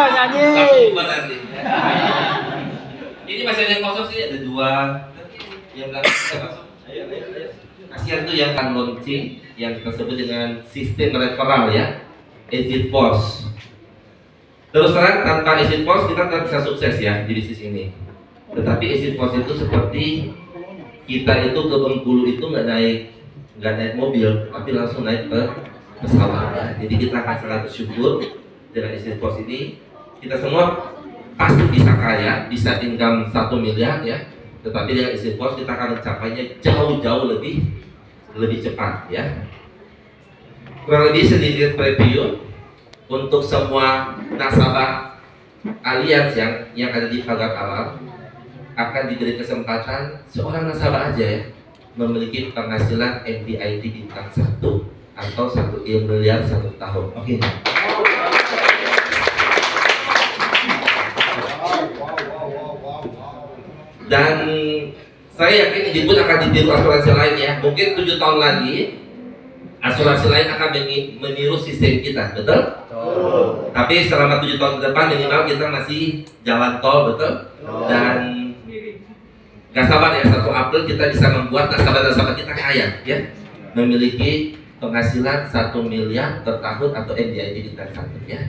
Nyanyi. Ini masih ada yang kosong sih, ada dua. Yang belakang bisa masuk. Kasihan tuh yang kan launching yang kita sebut dengan sistem referral ya, exit force. Terus terang tanpa exit force kita tidak bisa sukses ya di bisnis ini. Tetapi exit force itu seperti kita itu ke Bengkulu itu nggak naik mobil, tapi langsung naik ke pesawat ya. Jadi kita akan sangat bersyukur dengan exit force ini. Kita semua pasti bisa kaya, bisa income 1 miliar ya. Tetapi dengan exit force kita akan mencapainya jauh-jauh lebih cepat ya. Kurang lebih sedikit preview untuk semua nasabah Allianz yang ada di Pagar Alam akan diberi kesempatan seorang nasabah aja ya memiliki penghasilan MDIT bintang 1 atau 1 miliar 1 tahun. Oke. Dan saya yakin Ibu akan ditiru asuransi lain ya. Mungkin 7 tahun lagi asuransi lain akan meniru sistem kita, betul? Tapi selama 7 tahun ke depan minimal kita masih jalan tol, betul? Dan gak sabar ya, 1 April kita bisa membuat nasabah-nasabah kita kaya ya, memiliki penghasilan 1 miliar per tahun atau MDIT bintang 1 ya.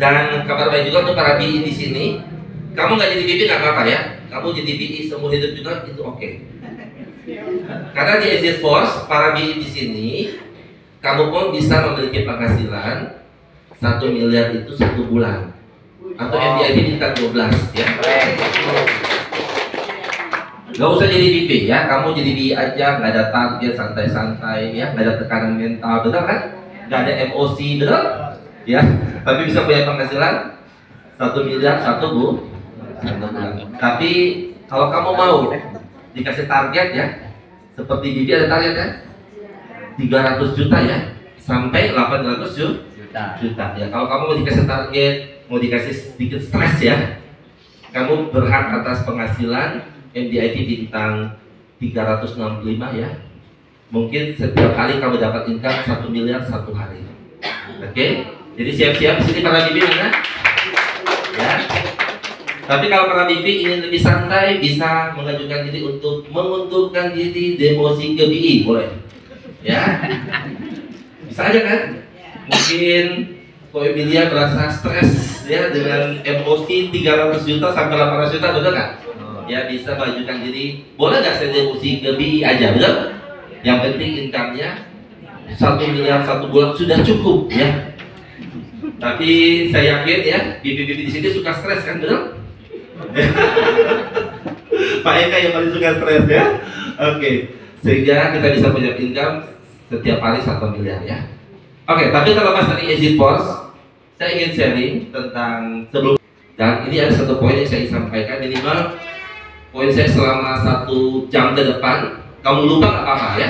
Dan kabar baik juga untuk para BI di sini. Kamu nggak jadi BI nggak apa-apa ya. Kamu jadi BI seumur hidup juga itu oke. Karena di exit force para BI di sini, kamu pun bisa memiliki penghasilan 1 miliar itu 1 bulan atau MDIT bintang 12 ya. Gak usah jadi BP ya, kamu jadi BI aja, nggak ada target, santai-santai ya, nggak ada tekanan mental, betul kan? Nggak ada MOC, betul? Ya, tapi bisa punya penghasilan 1 miliar 1 bulan. Tapi kalau kamu mau dikasih target ya, seperti BI ada target ya, 300 juta ya, sampai 800 juta ya. Kalau kamu mau dikasih target, mau dikasih sedikit stres ya, kamu berhak atas penghasilan MDIT bintang 365 ya. Mungkin setiap kali kamu dapat income 1 miliar 1 hari. Oke? Jadi siap-siap di sini para bibi mana? Ya. Tapi kalau para bibi ingin lebih santai, bisa mengajukan diri untuk mengundurkan diri demosi ke BI, boleh? Ya. Bisa aja kan? Mungkin Ko Emilia merasa stres ya dengan emosi 300 juta sampai 800 juta, betul kan? Ya bisa mengajukan diri, boleh nggak saya demosi ke BI aja, betul? Yang penting income-nya 1 miliar 1 bulan sudah cukup ya. Tapi saya yakin ya, bibi-bibi di sini suka stres kan, betul? Pak Eka yang paling suka stres ya. Oke, sehingga kita bisa punya income setiap hari 1 miliar ya. Oke, tapi terlepas dari exit force, saya ingin sharing tentang sebelum, dan ini ada satu poin yang saya ingin sampaikan. Minimal poin saya selama 1 jam ke depan, kamu lupa nggak apa-apa ya,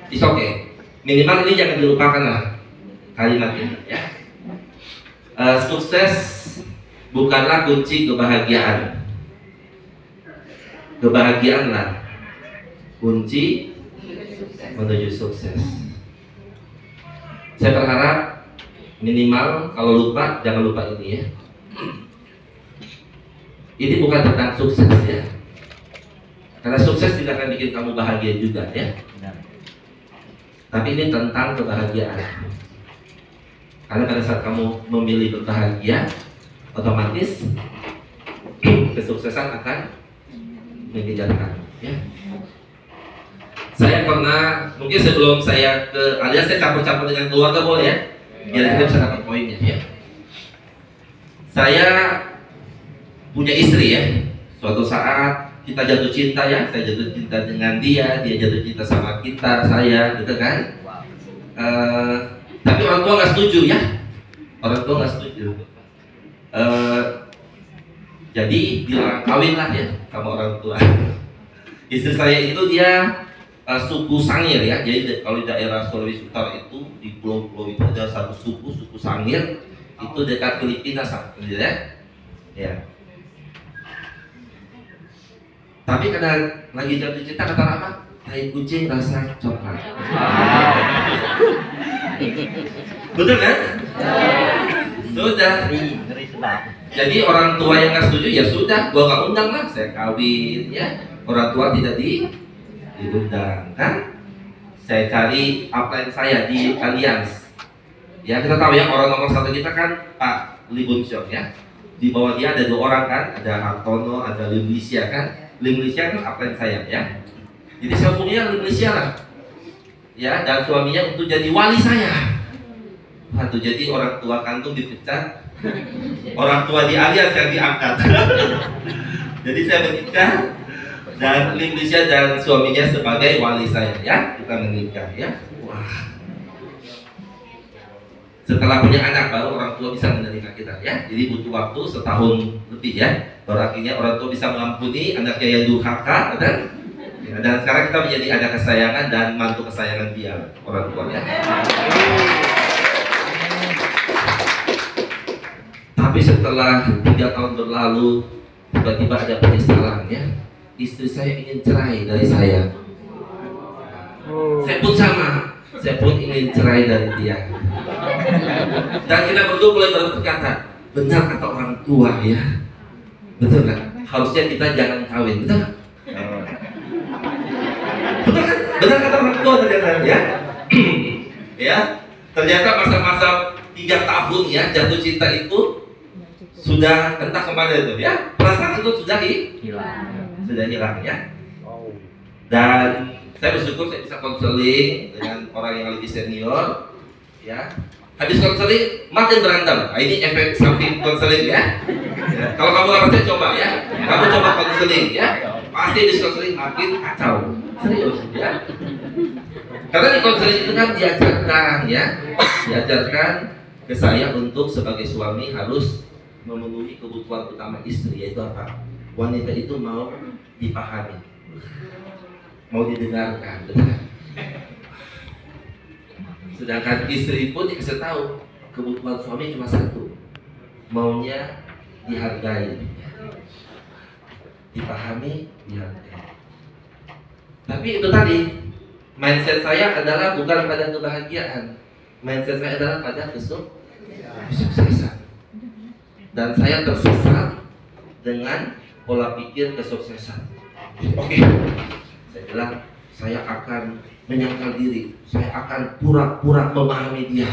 it's okay. Minimal ini jangan dilupakan lah kalimat ini ya. Sukses bukanlah kunci kebahagiaan. Kebahagiaanlah kunci menuju sukses. Saya berharap minimal kalau lupa jangan lupa ini ya. Ini bukan tentang sukses ya. Karena sukses tidak akan bikin kamu bahagia juga ya. Tapi ini tentang kebahagiaan. Karena pada saat kamu memilih berbahagia, otomatis kesuksesan akan mengejarkan ya. Saya pernah, mungkin sebelum saya ke alias saya campur-campur dengan keluarga boleh ya, biar kita bisa dapat poinnya ya. Saya punya istri ya. Suatu saat kita jatuh cinta ya, saya jatuh cinta dengan dia jatuh cinta sama kita, saya gitu kan. Tapi orang tua nggak setuju ya, orang tua nggak setuju. Jadi dilarang kawin lah ya sama orang tua. Istri saya itu dia suku Sangir ya. Jadi kalau di daerah Sulawesi Utara itu di pulau-pulau itu ada satu suku Sangir, itu dekat Filipina ya. Ya. Tapi karena lagi jatuh cinta kata apa? tai kucing rasa coklat. Betul kan? Sudah. Jadi orang tua yang nggak setuju ya sudah, gua nggak undang lah, saya kawin ya. Orang tua tidak diundang kan? Saya cari upline saya di Allianz. Ya kita tahu ya orang nomor satu kita kan Pak Lee Bun Seong ya. Di bawah dia ada 2 orang kan, ada Hartono, ada Lim Lisya kan. Lim Lisya kan upline saya ya. Jadi saya punya Lim Lisya lah. Ya dan suaminya untuk jadi wali saya. Waduh, jadi orang tua kantung dipecat, orang tua di Allianz yang diangkat. Jadi saya menikah dan Lim Lisya dan suaminya sebagai wali saya ya, kita menikah ya. Wah. Setelah punya anak baru orang tua bisa menerima kita ya. Jadi butuh waktu setahun lebih ya. Baru akhirnya orang tua bisa mengampuni anaknya yang durhaka, kan? Ya, dan sekarang kita menjadi anak kesayangan dan mantu kesayangan dia, orang tua ya. Tapi setelah 3 tahun berlalu, tiba-tiba ada penyesalan ya. Istri saya ingin cerai dari saya. Saya pun sama, saya pun ingin cerai dari dia. Dan kita berdua mulai berkata, benar kata orang tua ya. Betul kan? Harusnya kita jangan kawin, betul kan? Betul kan? Benar kata orang tua ternyata ya. Ya, ternyata masa-masa 3 tahun ya jatuh cinta itu sudah entah kemana itu ya. Perasaan itu sudah hilang ya. Dan saya bersyukur saya bisa konseling dengan orang yang lebih senior ya. Habis konseling makin berantem. Nah, ini efek samping konseling ya. Kalau kamu nggak percaya coba ya. Kamu coba konseling ya. Pasti habis konseling makin kacau. Serius ya. Karena di konseling itu kan diajarkan ke saya untuk sebagai suami harus memenuhi kebutuhan utama istri, yaitu apa? Wanita itu mau dipahami, mau didengarkan, betul kan? Sedangkan istri pun dikasih tahu kebutuhan suami cuma satu, maunya dihargai, dipahami, dihargai. Tapi itu tadi, mindset saya adalah bukan pada kebahagiaan, mindset saya adalah pada kesuksesan. Dan saya tersesat dengan pola pikir kesuksesan. Oke, saya bilang saya akan menyangkal diri, saya akan pura-pura memahami dia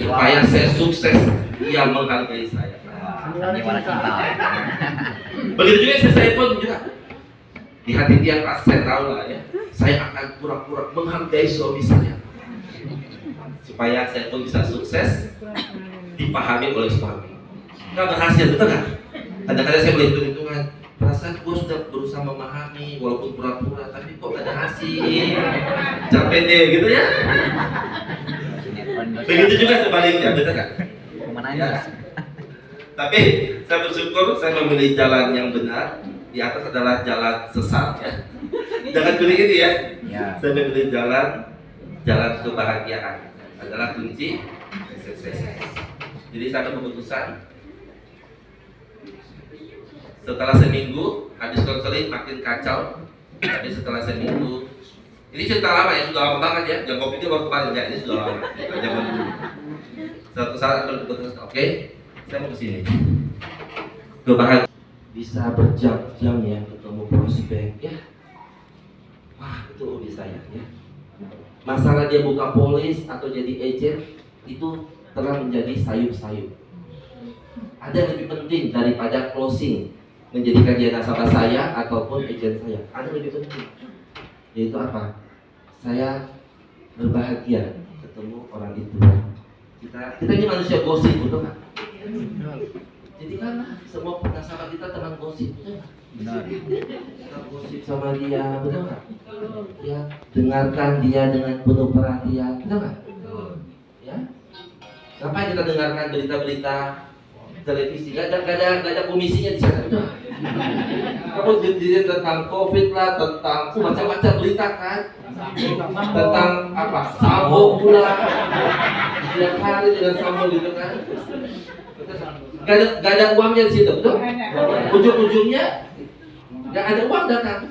supaya saya sukses, dia menghargai saya. Begitu juga saya pun juga di hati dia pas saya tahu lah ya, saya akan pura-pura menghargai suami saya supaya saya pun bisa sukses, dipahami oleh suami. Nggak berhasil, betul nggak? Kadang-kadang saya boleh hitung-hitungan, perasaan gue sudah berusaha memahami walaupun pura-pura, tapi kok gak ada hasil. Capek deh gitu ya. Begitu juga sebaliknya, betul nggak? Ya. Tapi saya bersyukur saya memilih jalan yang benar. Di atas adalah jalan sesat ya. Jangan pilih ini ya. Saya memilih jalan kebahagiaan adalah kunci sukses. Jadi saya keputusan setelah seminggu habis konseling makin kacau. Tapi setelah seminggu, ini cerita lama ya, sudah lama banget ya. Jangan kopi itu baru kemarin ya, ini sudah lama. Zaman dulu. Suatu saat aku keputusan, oke, saya mau kesini. Kebahagiaan bisa berjam-jam ya ketemu prospek ya. Wah itu hobi saya ya. Masalah dia buka polis atau jadi agent itu telah menjadi sayup-sayup. Ada yang lebih penting daripada closing, menjadikan dia nasabah saya ataupun agent saya. Ada yang lebih penting, yaitu apa? Saya berbahagia ketemu orang itu. Kita ini manusia gosip, betul nggak? Jadi kan semua nasabah kita teman gosip, betul nggak? Benar. Kita gosip sama dia, betul nggak? Ya, dengarkan dia dengan penuh perhatian, betul nggak? Ya. Ngapain kita dengarkan berita-berita televisi? Gak ada komisinya di sana, betul? Kamu jadi tentang COVID lah, tentang macam-macam berita kan? Tentang apa? Sambo pula. Tiap hari dengan sambo gitu kan? Gak ada uangnya di situ, betul? Ujung-ujungnya Nggak ada uang datang.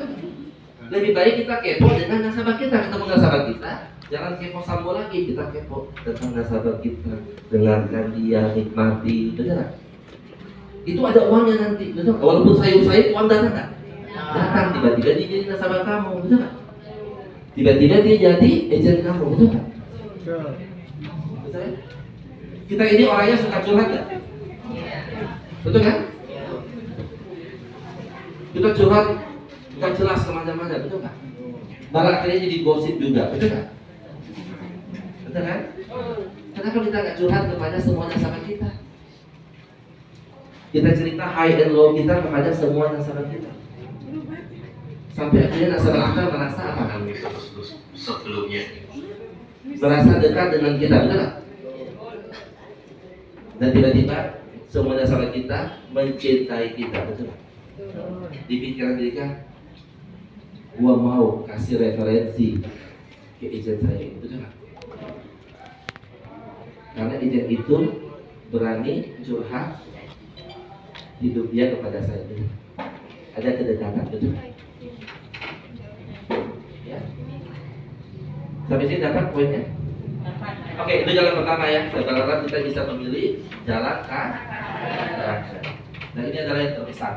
Lebih baik kita kepo dengan nasabah kita, ketemu nasabah kita. Jangan kepo sambo lagi, kita kepo tentang nasabah kita, dengarkan dia, nikmati, benar? Itu ada uangnya nanti, betul? Walaupun sayur-sayur uang datang nggak? Datang, tiba-tiba dia jadi nasabah kamu, betul nggak? Tiba-tiba dia jadi agent kamu, betul nggak? Betul ya? Kita ini orangnya suka curhat nggak? Betul kan? Kita curhat nggak jelas kemana-mana, betul nggak? Malah akhirnya jadi gosip juga, betul nggak? Betul kan? Kenapa kita nggak curhat kepada semua nasabah kita? Kita cerita high and low kita kepada semua nasabah kita. Sampai akhirnya nasabah kita merasa apa kan? Sebelumnya merasa dekat dengan kita, betul nggak? Dan tiba-tiba semua nasabah kita mencintai kita, betul nggak? Di pikiran mereka, gua mau kasih referensi ke agent saya, betul nggak? Karena agent itu berani curhat hidup dia kepada saya, betul? Ada kedekatan, betul? Ya. Sampai sini dapat poinnya? Oke, itu jalan pertama ya. Saya berharap kita bisa memilih jalan kanan. Nah, ini adalah yang terbesar.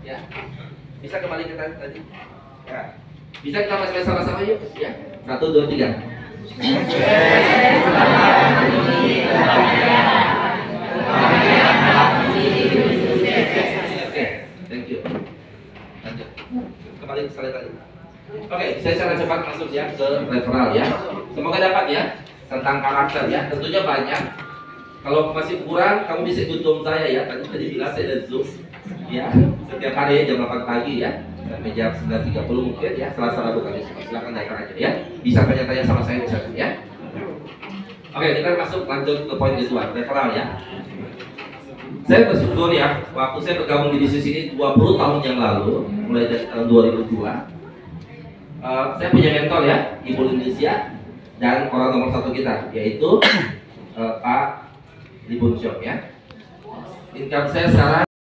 Ya, bisa kembali ke tadi. Ya. Bisa kita masuk sama-sama yuk. Ya, 1, 2, 3. Oke, thank you. Lanjut. Kembali ke slide tadi. Oke, saya secara cepat masuk ya ke referral ya. Semoga dapat ya tentang karakter ya. Tentunya banyak. Kalau masih kurang, kamu bisa ikut Zoom saya ya. Tadi bilang saya ada Zoom ya. Setiap hari jam 8 pagi ya. Sampai jam 9.30 mungkin ya. Selasa Rabu kami silakan datang aja ya. Bisa tanya-tanya sama saya di sana ya. Oke, kita masuk lanjut ke poin kedua, referral ya. Saya bersyukur ya, waktu saya bergabung di bisnis ini 20 tahun yang lalu, mulai dari tahun 2002. Saya punya mentor ya, Ibu Indonesia dan orang nomor 1 kita, yaitu Pak Libun Syok ya. Income saya sekarang